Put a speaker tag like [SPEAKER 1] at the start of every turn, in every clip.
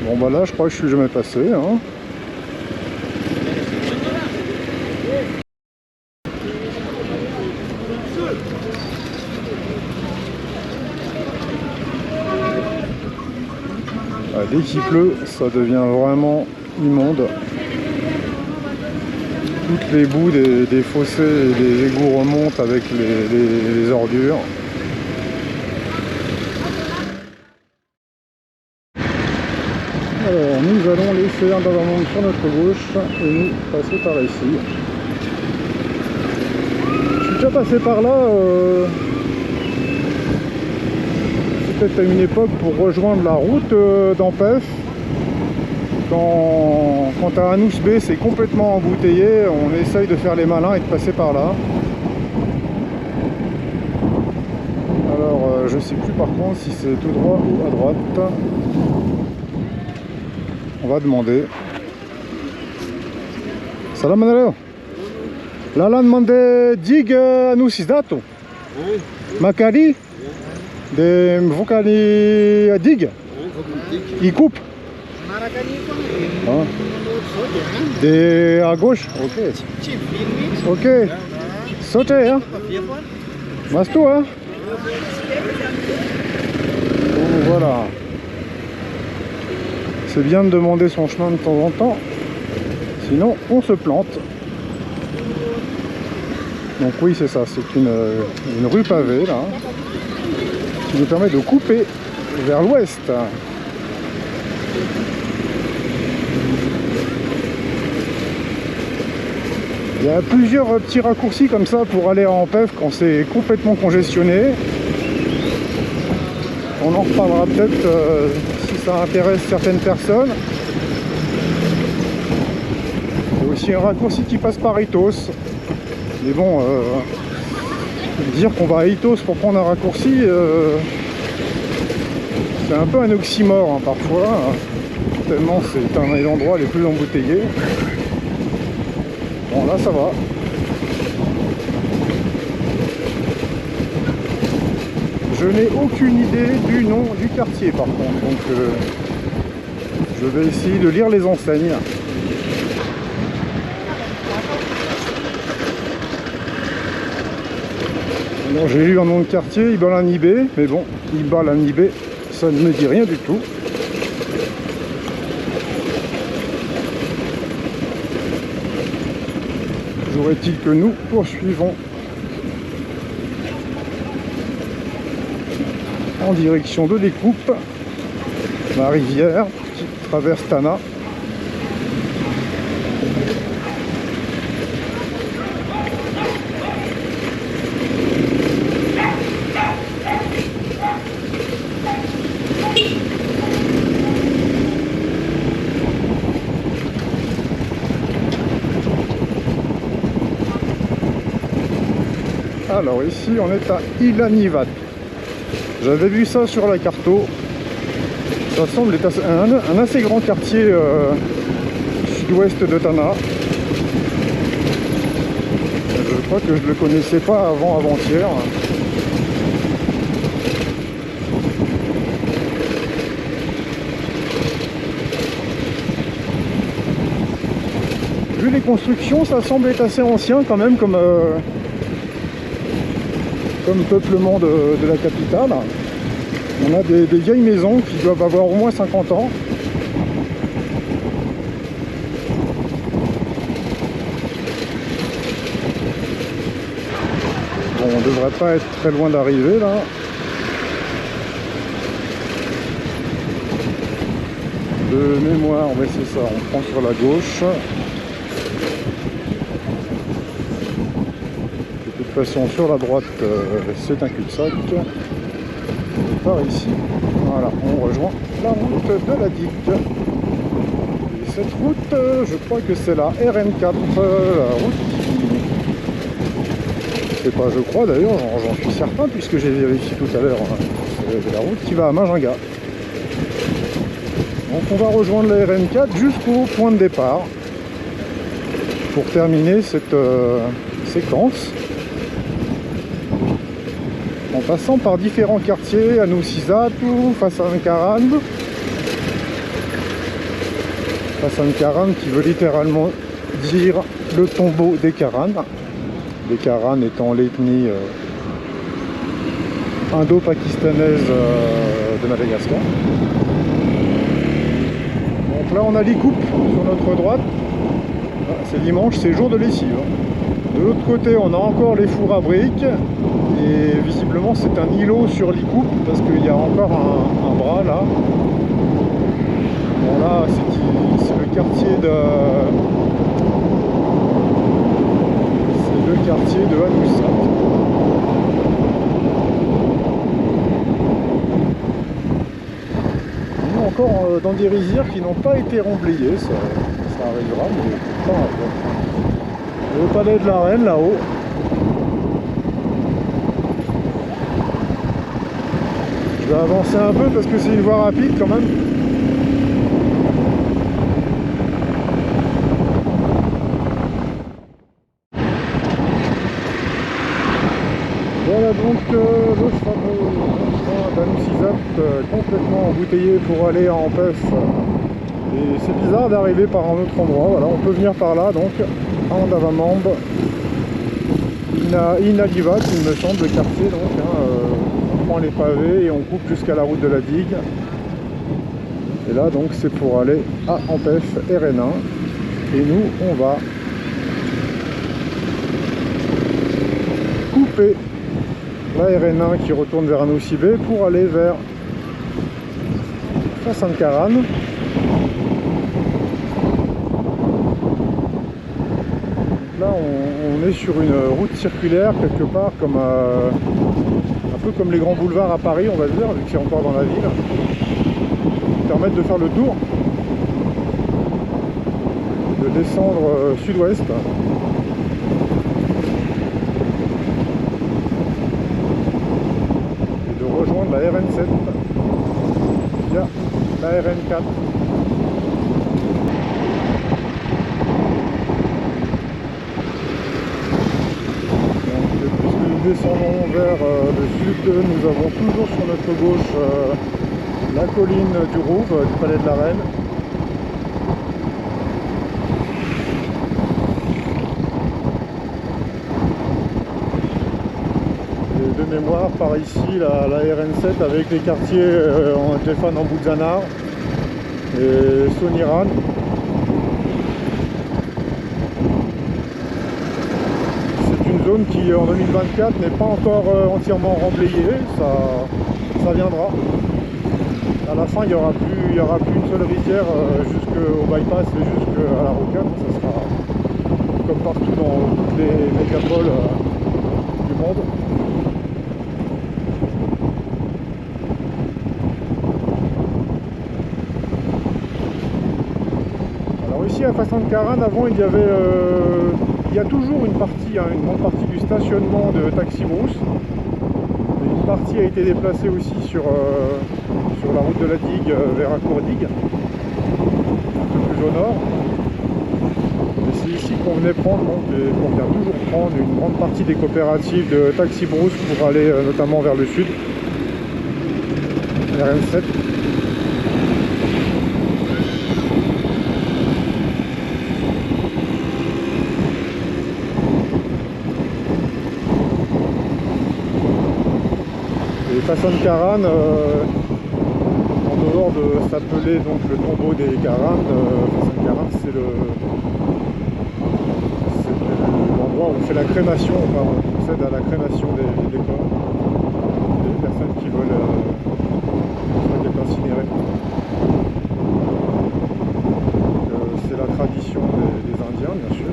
[SPEAKER 1] Bon bah là je crois que je suis jamais passé, hein. Ah, dès qu'il pleut, ça devient vraiment immonde. Toutes les boues des fossés et des égouts remontent avec les ordures. Alors nous allons laisser un Andavamonde sur notre gauche et nous passer par ici. Je suis déjà passé par là, peut-être à une époque pour rejoindre la route d'Ampef. Quand à Anous B c'est complètement embouteillé, on essaye de faire les malins et de passer par là. Alors je sais plus par contre si c'est tout droit ou à droite. On va demander. Salam alaikum. Lala demande dig Anous isdato. Makari de Mvukali dig. Il coupe. Ah. À gauche, ok. Ok. Sauter, hein. Mastou, hein. Oh, voilà. C'est bien de demander son chemin de temps en temps. Sinon, on se plante. Donc oui, c'est ça. C'est une rue pavée, là. Qui nous permet de couper vers l'ouest. Il y a plusieurs petits raccourcis comme ça pour aller à Ampef quand c'est complètement congestionné. On en reparlera peut-être si ça intéresse certaines personnes. Il y a aussi un raccourci qui passe par Itos. Mais bon, dire qu'on va à Itos pour prendre un raccourci, c'est un peu un oxymore hein, parfois. Tellement c'est un des endroits les plus embouteillés. Bon là ça va. Je n'ai aucune idée du nom du quartier par contre, donc je vais essayer de lire les enseignes. Alors j'ai lu un nom de quartier, Ibalanibé, mais bon, Ibalanibé, ça ne me dit rien du tout. Toujours est-il que nous poursuivons en direction de Découpe, la rivière qui traverse Tana. Alors ici on est à Ilanivat. J'avais vu ça sur la carto. Ça semble être un assez grand quartier sud-ouest de Tana. Je crois que je ne le connaissais pas avant-hier. Vu les constructions, ça semble être assez ancien quand même comme peuplement de la capitale. On a des vieilles maisons qui doivent avoir au moins 50 ans. Bon, on ne devrait pas être très loin d'arriver là. De mémoire, ouais c'est ça, on prend sur la gauche. De toute façon sur la droite c'est un cul-de-sac. Par ici, voilà, on rejoint la route de la digue. Et cette route, je crois que c'est la RN4, la route c'est pas je crois d'ailleurs, j'en suis certain puisque j'ai vérifié tout à l'heure, c'est la route qui va à Majinga. Donc on va rejoindre la RN4 jusqu'au point de départ pour terminer cette séquence. En passant par différents quartiers, Anous Isatu, Fasan Karan, Hassan Karan qui veut littéralement dire le tombeau des Karan. Les Karan étant l'ethnie indo-pakistanaise de Madagascar. Donc là on a l'Ikoup sur notre droite. C'est dimanche, c'est jour de lessive. De l'autre côté on a encore les fours à briques. Et visiblement c'est un îlot sur l'Ikoup parce qu'il y a encore un bras là. Bon là c'est le quartier de... C'est le quartier de Hanoussat. On est encore dans des rizières qui n'ont pas été remblayées, ça arrivera, mais pas après. Le palais de la Reine là-haut. Je vais avancer un peu parce que c'est une voie rapide quand même. Voilà donc le fameux train d'Hanoussat complètement embouteillé pour aller à Ampef. Et c'est bizarre d'arriver par un autre endroit. Voilà, on peut venir par là donc à Andavamambe, Inalivat, il me semble, le quartier donc. On prend les pavés et on coupe jusqu'à la route de la digue. Et là donc c'est pour aller à Ampef RN1. Et nous on va couper la RN1 qui retourne vers Anoussi-B pour aller vers Hassan Karan. Donc là on est sur une route circulaire quelque part comme un peu comme les grands boulevards à Paris on va dire, vu que c'est encore dans la ville, qui permettent de faire le tour, de descendre sud-ouest. Rejoindre la RN7 via la RN4. Donc, puisque nous descendons vers le sud, nous avons toujours sur notre gauche la colline du Rouve, du Palais de la Reine. De mémoire par ici la RN7 avec les quartiers en Téphane en Boudzanar et Soniran. C'est une zone qui en 2024 n'est pas encore entièrement remblayée, ça viendra. À la fin il n'y aura plus une seule rizière jusqu'au bypass et jusqu'à la rocade, ça sera comme partout dans toutes les mégapoles du monde. Ici à Hassan Karan, avant il y avait, il y a toujours une partie, une grande partie du stationnement de Taxi Brousse. Une partie a été déplacée aussi sur la route de la digue vers Accourdigue, un peu plus au nord. Et c'est ici qu'on venait prendre, donc, et qu'on vient toujours prendre une grande partie des coopératives de Taxi Brousse pour aller notamment vers le sud, RN7. Hassan Karan, en dehors de s'appeler donc le tombeau des Karan, Hassan Karan c'est l'endroit où on fait la crémation, enfin, on procède à la crémation des corps, des personnes qui veulent être incinérées. C'est la tradition des Indiens bien sûr,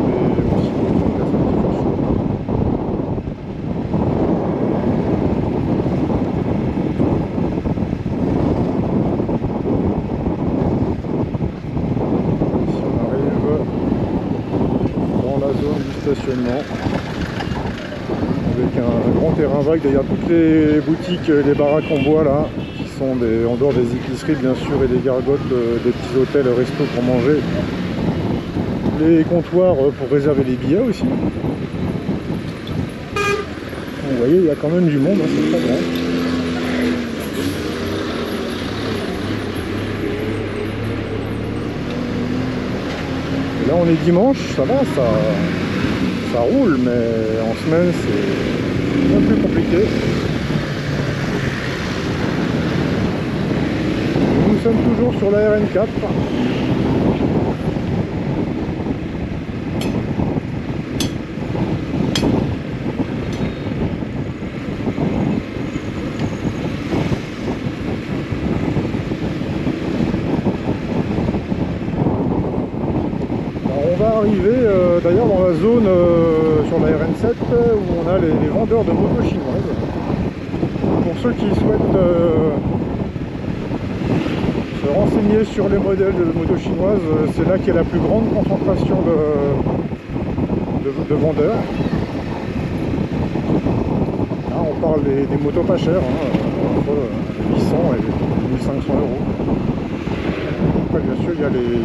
[SPEAKER 1] mais aussi pour les personnes qui font ça. Stationnement avec un grand terrain vague, d'ailleurs toutes les boutiques, les baraques en bois là qui sont en dehors des épiceries bien sûr et des gargotes, des petits hôtels, restos pour manger, les comptoirs pour réserver les billets aussi. Vous voyez il y a quand même du monde, hein, c'est très grand. on est dimanche, ça va, ça roule, mais en semaine c'est un peu plus compliqué. Nous sommes toujours sur la RN4. On va arriver d'ailleurs dans la zone sur la RN7 où on a les vendeurs de motos chinoises. Pour ceux qui souhaitent se renseigner sur les modèles de motos chinoises, c'est là qu'il y a la plus grande concentration de vendeurs. Là, on parle des motos pas chères, entre 800 et 1500 euros. Après, bien sûr, il y a les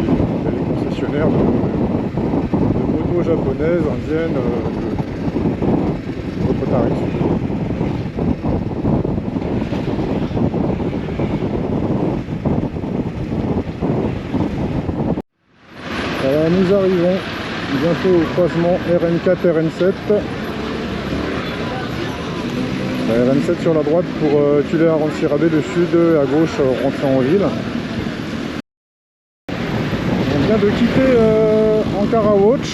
[SPEAKER 1] concessionnaires de motos japonaises, indiennes, d'autres tarifs. Alors, nous arrivons bientôt au croisement RN4 RN7. La RN7 sur la droite pour Tuléar-Rancirabé, le sud, à gauche rentrer en ville. On vient de quitter Ankara-Watch,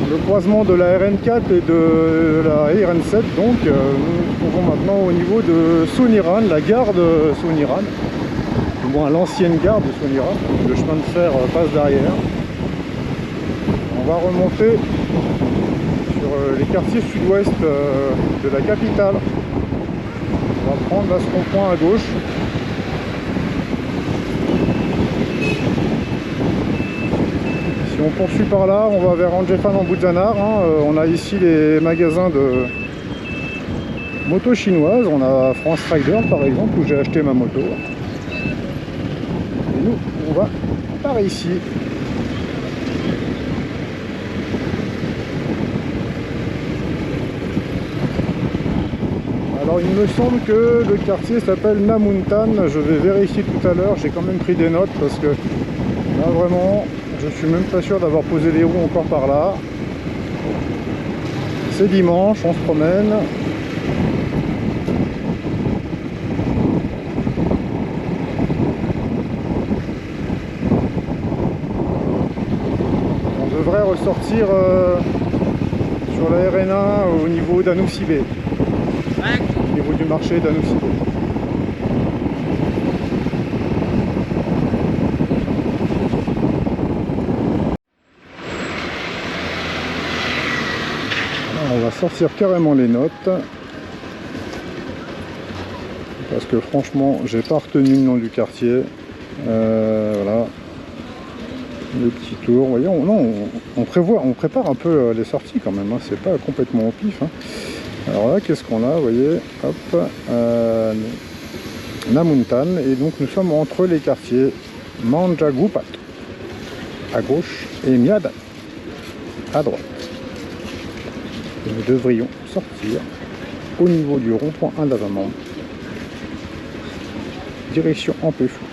[SPEAKER 1] le croisement de la RN4 et de la RN7. Donc nous nous trouvons maintenant au niveau de Soniran, la gare de Soniran, du moins l'ancienne gare de Soniran. Le chemin de fer passe derrière. On va remonter sur les quartiers sud-ouest de la capitale. On va prendre là ce rond-point à gauche. Si on poursuit par là, on va vers Anjefan en Boudzanar. On a ici les magasins de motos chinoises. On a France Rider par exemple, où j'ai acheté ma moto. Et nous, on va par ici. Alors il me semble que le quartier s'appelle Namuntan. Je vais vérifier tout à l'heure. J'ai quand même pris des notes parce que là vraiment, je suis même pas sûr d'avoir posé les roues encore par là. C'est dimanche, on se promène. On devrait ressortir sur la RN1 au niveau d'Anouk-Sibé. Au niveau du marché d'Anouk-Sibé. On va sortir carrément les notes parce que franchement j'ai pas retenu le nom du quartier. Voilà le petit tour, voyez, on prépare un peu les sorties quand même, c'est pas complètement au pif. Alors là, qu'est-ce qu'on a, vous voyez, hop, Namuntan, et donc nous sommes entre les quartiers Manjagupat à gauche et Miad à droite. Et nous devrions sortir au niveau du rond-point Indavamand, direction Ampéfou.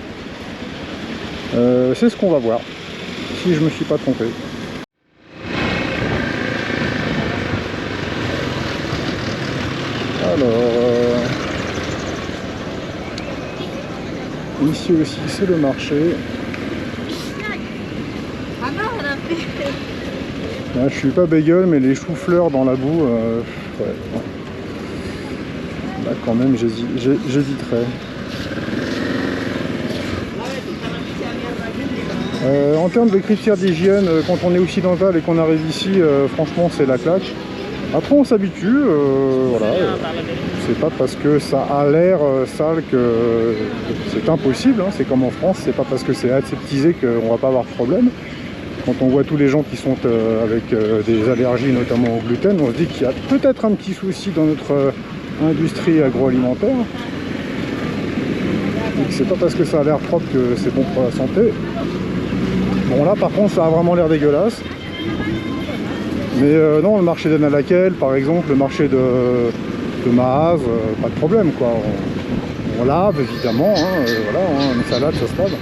[SPEAKER 1] C'est ce qu'on va voir, si je me suis pas trompé. Alors, ici aussi c'est le marché. Là, je suis pas bégueule, mais les choux-fleurs dans la boue, ouais. Là quand même j'hésiterais. En termes de critères d'hygiène, quand on est occidental et qu'on arrive ici, franchement c'est la claque. Après on s'habitue, voilà. C'est pas parce que ça a l'air sale que c'est impossible, c'est comme en France, c'est pas parce que c'est aseptisé qu'on va pas avoir de problème. Quand on voit tous les gens qui sont avec des allergies, notamment au gluten, on se dit qu'il y a peut-être un petit souci dans notre industrie agroalimentaire. C'est pas parce que ça a l'air propre que c'est bon pour la santé. Bon là par contre ça a vraiment l'air dégueulasse. Mais non, le marché d'Analakel par exemple, le marché de Maaz, pas de problème quoi. On lave évidemment, voilà, une salade ça se lave.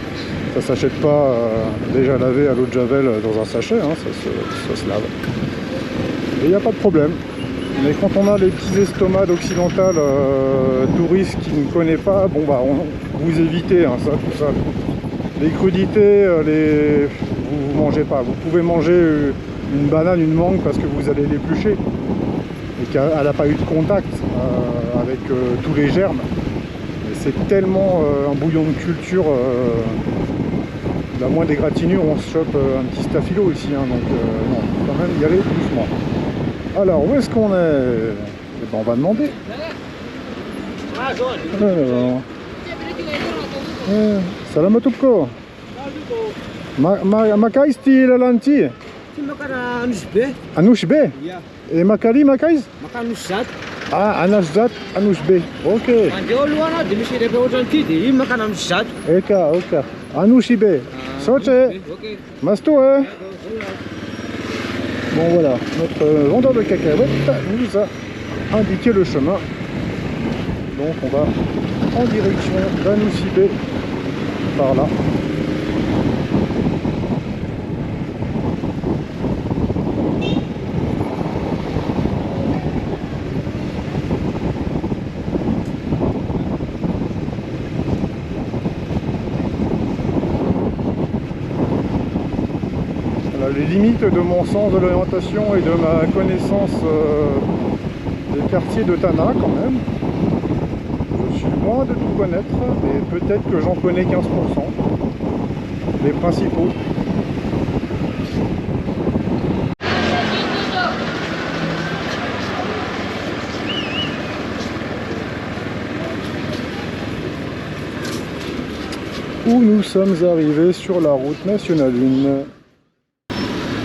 [SPEAKER 1] Ça s'achète pas déjà lavé à l'eau de Javel dans un sachet, hein, ça se lave. Et il n'y a pas de problème. Mais quand on a les petits estomacs occidentales touristes qui ne connaissent pas, bon bah vous évitez hein, ça, tout ça. Les crudités, vous mangez pas. Vous pouvez manger une banane, une mangue parce que vous allez l'éplucher et qu'elle n'a pas eu de contact avec tous les germes. C'est tellement un bouillon de culture. La moindre égratignure, on se chope un petit staphylo ici, hein, donc non, quand même y aller doucement. Alors, où est-ce qu'on est? Eh ben, on va demander. Alors. Salam alaikum. Makais ti lalanti? Anushbe? Et makali makais? Ah, Anashzat, Anushbe. Ok. Eka, ok. Anushibe. Soche. Masto, Bon voilà, notre vendeur de cacahuètes nous a indiqué le chemin. Donc on va en direction d'Anoussibé par là. Les limites de mon sens de l'orientation et de ma connaissance des quartiers de Tana quand même. Je suis loin de tout connaître et peut-être que j'en connais 15%. Les principaux. Où nous sommes arrivés sur la route nationale 1.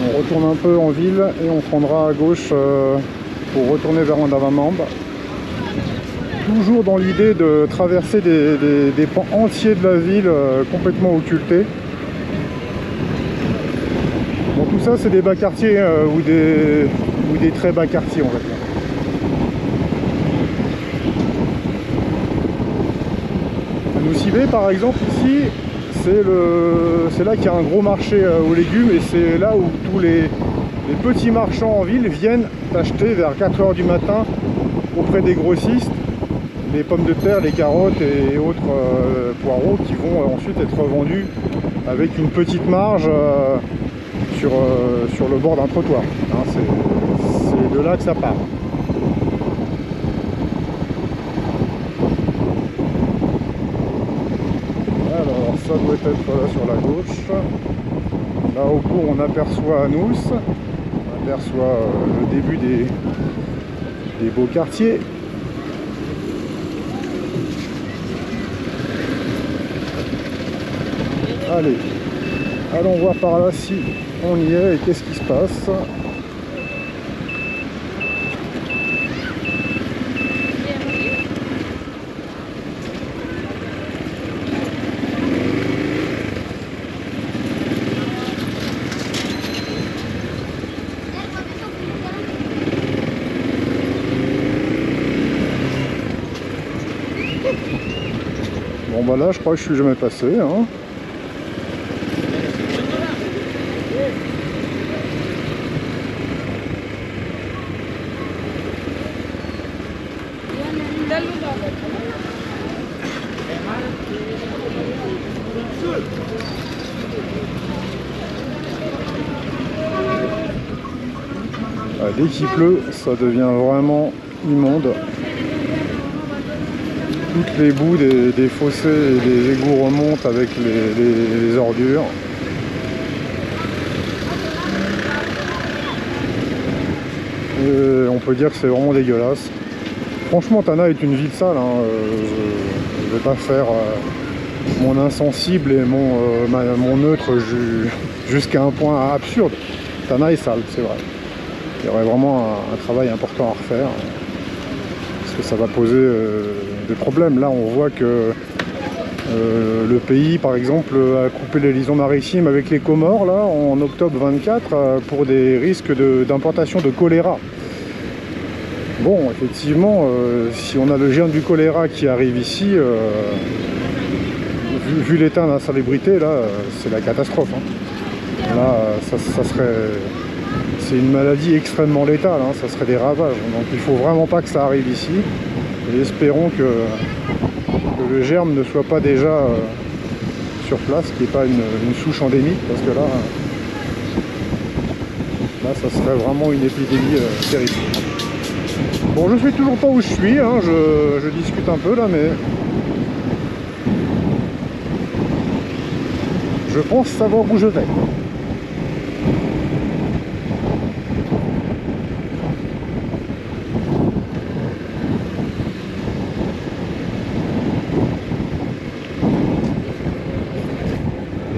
[SPEAKER 1] On retourne un peu en ville et on prendra à gauche pour retourner vers Andavamamba. Toujours dans l'idée de traverser des pans entiers de la ville complètement occultés. Bon, tout ça c'est des bas quartiers ou des très bas quartiers on va dire. Anoussibé par exemple ici, c'est là qu'il y a un gros marché aux légumes et c'est là où tous les petits marchands en ville viennent acheter vers 4 h du matin auprès des grossistes les pommes de terre, les carottes et autres poireaux qui vont ensuite être vendus avec une petite marge sur le bord d'un trottoir. Hein, c'est de là que ça part. Alors ça doit être là sur la gauche. Là au bout on aperçoit Anous, on aperçoit le début des beaux quartiers. Allez, allons voir par là si on y est et qu'est-ce qui se passe. Bon bah là je crois que je suis jamais passé hein. Dès qu'il pleut, ça devient vraiment immonde. Toutes les boues des fossés et des égouts remontent avec les ordures. Et on peut dire que c'est vraiment dégueulasse. Franchement, Tana est une ville sale. Hein. Je ne vais pas faire mon insensible et mon neutre jusqu'à un point absurde. Tana est sale, c'est vrai. Il y aurait vraiment un travail important à refaire. Parce que ça va poser des problèmes. Là, on voit que le pays, par exemple, a coupé les liaisons maritimes avec les Comores, là, en octobre 24, pour des risques d'importation de choléra. Bon, effectivement, si on a le germe du choléra qui arrive ici, vu l'état d'insalubrité, là, c'est la catastrophe. Hein. Là, ça serait... C'est une maladie extrêmement létale, hein, ça serait des ravages. Donc il faut vraiment pas que ça arrive ici. Et espérons que le germe ne soit pas déjà sur place, qu'il n'y ait pas une souche endémique, parce que là, ça serait vraiment une épidémie terrible. Bon, je sais toujours pas où je suis, hein, je discute un peu là, mais je pense savoir où je vais.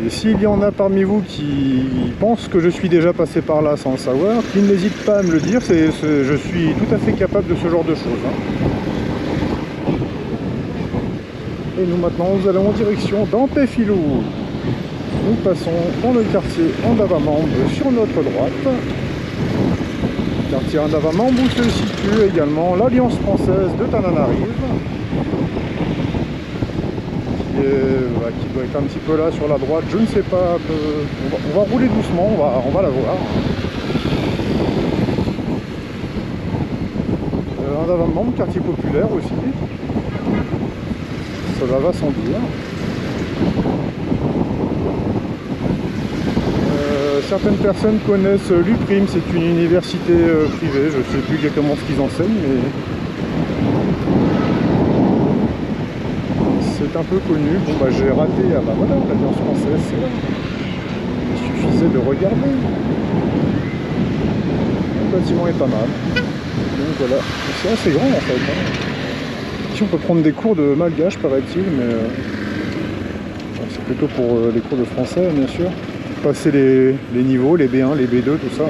[SPEAKER 1] Et s'il y en a parmi vous qui pensent que je suis déjà passé par là sans le savoir, qu'ils n'hésitent pas à me le dire, je suis tout à fait capable de ce genre de choses. Hein. Et nous maintenant, nous allons en direction d'Ampefilou. Nous passons dans le quartier Andavamambe sur notre droite. Quartier Andavamambe où se situe également l'Alliance française de Tananarive. Qui doit être un petit peu là sur la droite, je ne sais pas, on va rouler doucement, on va la voir. Andavamambe, quartier populaire aussi, cela va sans dire. Certaines personnes connaissent l'UPRIM, c'est une université privée, je ne sais plus exactement ce qu'ils enseignent, mais c'est un peu connu. Bon bah j'ai raté, ah bah voilà, l'Alliance française c'est là. Il suffisait de regarder. Le bâtiment est pas mal. Donc voilà, c'est assez grand en fait. Hein. Ici on peut prendre des cours de malgache paraît-il, mais c'est plutôt pour les cours de français bien sûr. Passer les niveaux, les B1, les B2, tout ça.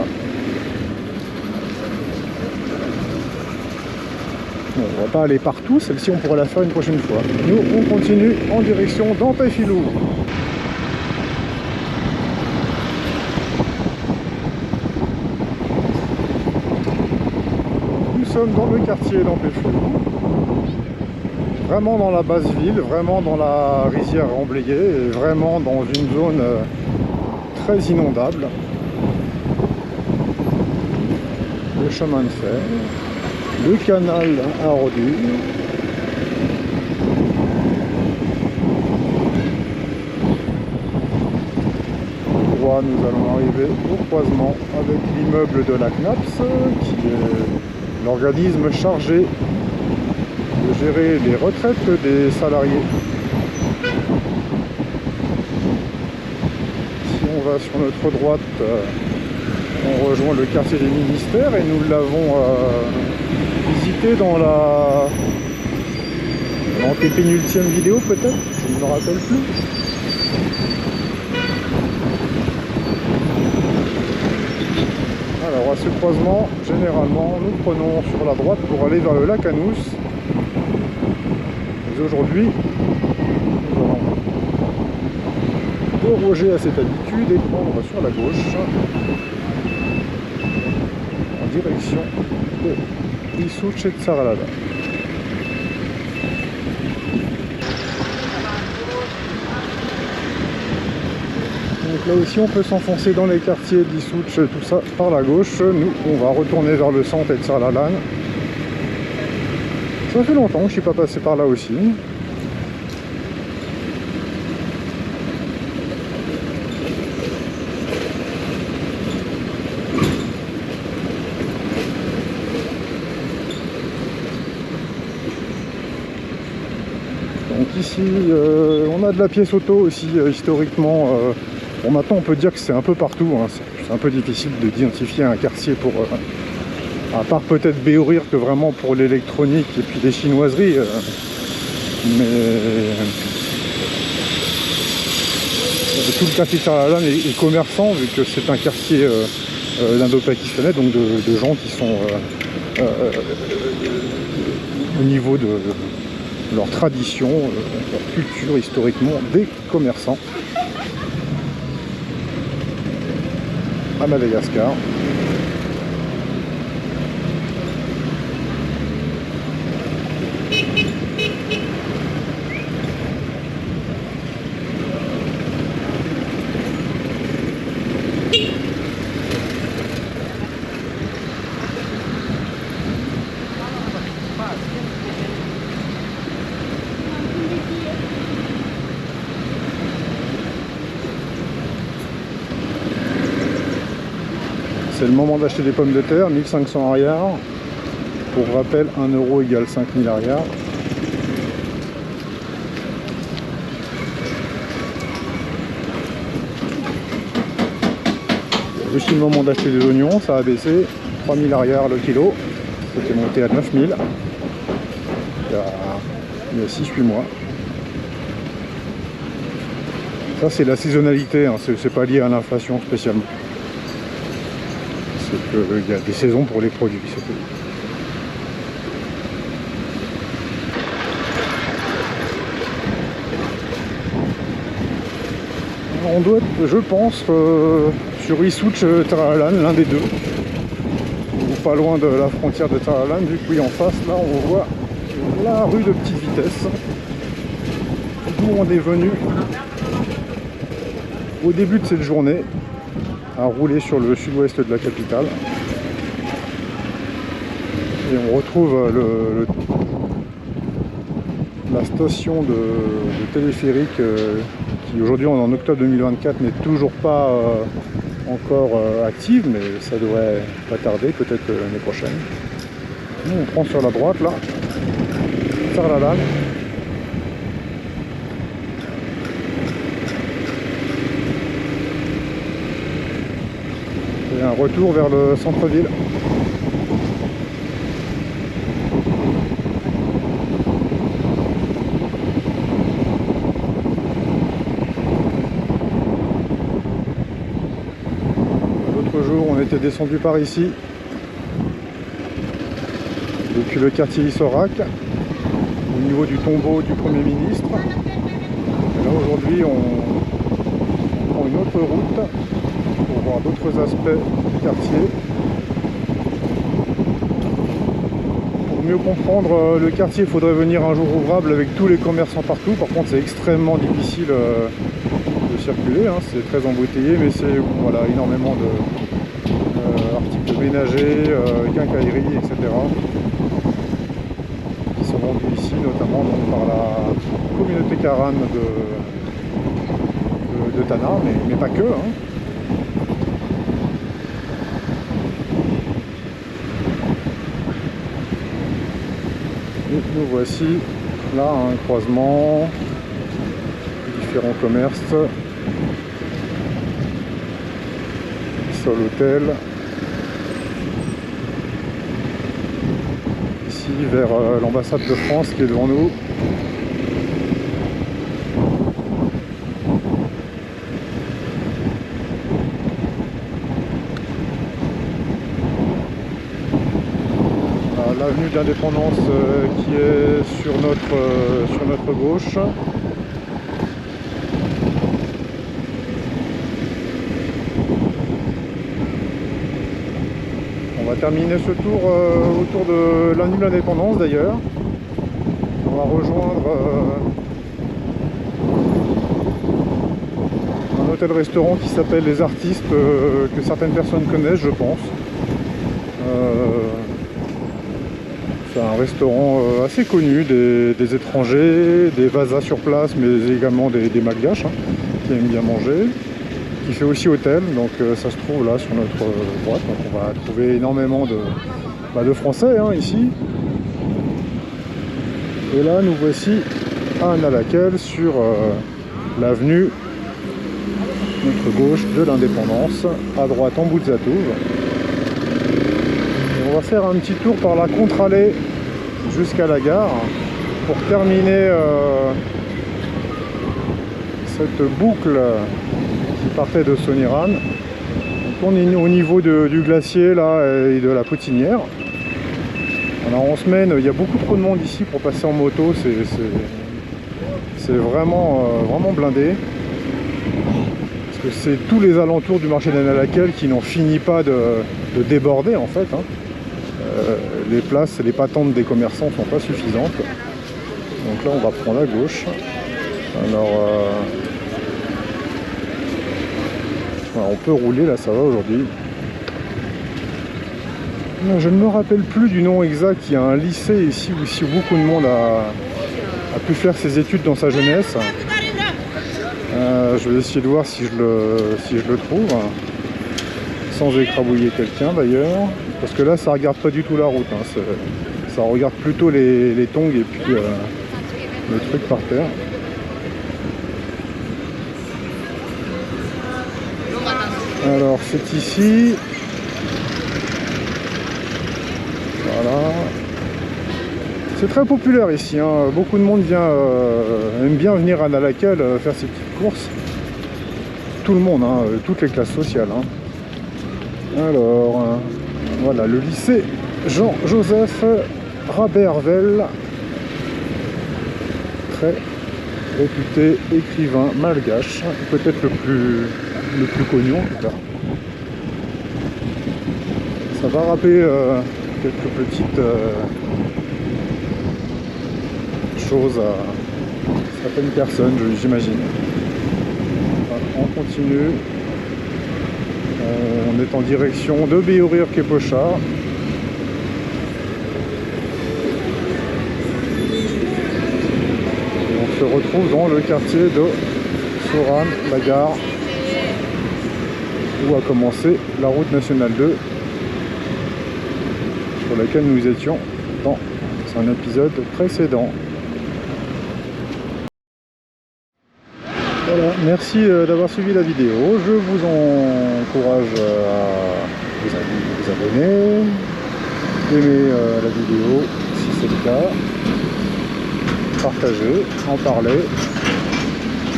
[SPEAKER 1] Bon, on va pas aller partout, celle-ci on pourra la faire une prochaine fois. Nous on continue en direction d'Ampefilou. Nous sommes dans le quartier d'Ampefilou. Vraiment dans la basse ville, vraiment dans la rizière remblayée, et vraiment dans une zone très inondable. Le chemin de fer, le canal à ordures. Droit, nous allons arriver au croisement avec l'immeuble de la CNAPS, qui est l'organisme chargé de gérer les retraites des salariés. On va sur notre droite, on rejoint le quartier des ministères et nous l'avons visité dans l'antépénultième vidéo peut-être, je ne me rappelle plus. Alors à ce croisement, généralement, nous prenons sur la droite pour aller vers le lac Anous. Mais aujourd'hui, nous allons déroger à cette habitude et prendre sur la gauche en direction de Isuche-Tsaralada. Donc là aussi on peut s'enfoncer dans les quartiers d'Isuche, tout ça par la gauche. Nous on va retourner vers le centre et Tsaralalan. Ça fait longtemps que je ne suis pas passé par là aussi. Donc ici, on a de la pièce auto aussi, historiquement. Bon, maintenant, on peut dire que c'est un peu partout. Hein. C'est un peu difficile d'identifier un quartier pour... à part peut-être Béorir que vraiment pour l'électronique et puis les chinoiseries. Mais... tout le quartier Tsaralalan est commerçant, vu que c'est un quartier indo-pakistanais, donc de gens qui sont au niveau de leur tradition, leur culture, historiquement, des commerçants. À Madagascar. C'est le moment d'acheter des pommes de terre, 1500 arrière. Pour rappel, 1 euro égale 5000 arrière. Aussi le moment d'acheter des oignons, ça a baissé, 3000 arrière le kilo. C'était monté à 9000 il y a 6-8 mois. Ça c'est la saisonnalité, hein. C'est pas lié à l'inflation spécialement. C'est qu'il y a des saisons pour les produits, c'est tout. On doit être, je pense, sur Issouch Taralan, l'un des deux. Ou pas loin de la frontière de Taralan, vu que oui, en face, là, on voit la rue de petite vitesse. D'où on est venu au début de cette journée, à rouler sur le sud-ouest de la capitale. Et on retrouve la station de téléphérique qui aujourd'hui en octobre 2024 n'est toujours pas encore active, mais ça devrait pas tarder, peut-être l'année prochaine. Nous on prend sur la droite là, Taralan. Et un retour vers le centre-ville. On était descendu par ici depuis le quartier Issorak au niveau du tombeau du Premier ministre. Et là aujourd'hui on prend une autre route pour voir d'autres aspects du quartier. Pour mieux comprendre le quartier, il faudrait venir un jour ouvrable avec tous les commerçants partout. Par contre c'est extrêmement difficile de circuler, hein. C'est très embouteillé, mais c'est voilà, énormément articles ménagers, quincailleries, etc. qui sont vendus ici, notamment donc, par la communauté Karan de Tana, mais pas que. Hein. Et nous voici là, un croisement, différents commerces, sur l'hôtel. Ici vers l'ambassade de France qui est devant nous. L'avenue de l'Indépendance qui est sur notre gauche. On va terminer ce tour autour de l'avenue de l'Indépendance d'ailleurs. On va rejoindre un hôtel-restaurant qui s'appelle Les Artistes, que certaines personnes connaissent je pense. C'est un restaurant assez connu des étrangers, des Vasas sur place, mais également des Malgaches hein, qui aiment bien manger. Qui fait aussi hôtel, donc ça se trouve là sur notre droite. Donc on va trouver énormément de Français hein, ici. Et là nous voici à Nalakel sur l'avenue notre gauche de l'Indépendance, à droite en bout de Zatouf. On va faire un petit tour par la contre-allée jusqu'à la gare pour terminer cette boucle qui partait de Soniran. Donc on est au niveau du glacier là et de la Potinière. Alors en semaine il y a beaucoup trop de monde ici pour passer en moto, c'est vraiment, vraiment blindé. Parce que c'est tous les alentours du marché d'Annalakel qui n'en finit pas de déborder en fait. Hein. Les places, les patentes des commerçants ne sont pas suffisantes. Donc là on va prendre la gauche. Alors on peut rouler là, ça va aujourd'hui. Je ne me rappelle plus du nom exact. Il y a un lycée ici où beaucoup de monde a pu faire ses études dans sa jeunesse. Je vais essayer de voir si je le trouve. sans écrabouiller quelqu'un d'ailleurs, parce que là ça regarde pas du tout la route, hein. Ça regarde plutôt les tongs et puis le truc par terre. Alors c'est ici, voilà, c'est très populaire ici, hein. Beaucoup de monde aime bien venir à Nalakel faire ses petites courses, tout le monde, hein, toutes les classes sociales, hein. Alors voilà, le lycée Jean-Joseph Rabervel, très réputé écrivain malgache, peut-être le plus connu en tout cas. Ça va rappeler quelques petites choses à certaines personnes, j'imagine. Voilà, on continue. On est en direction de Béorir-Kepocha. On se retrouve dans le quartier de Soran, la gare, où a commencé la route nationale 2, sur laquelle nous étions dans un épisode précédent. Voilà, merci d'avoir suivi la vidéo. Je vous encourage à vous abonner, aimer la vidéo si c'est le cas, partager, en parler,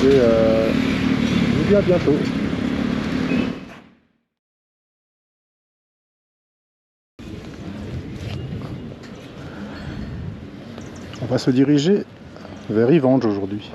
[SPEAKER 1] et je vous dis à bientôt. On va se diriger vers Ivange aujourd'hui.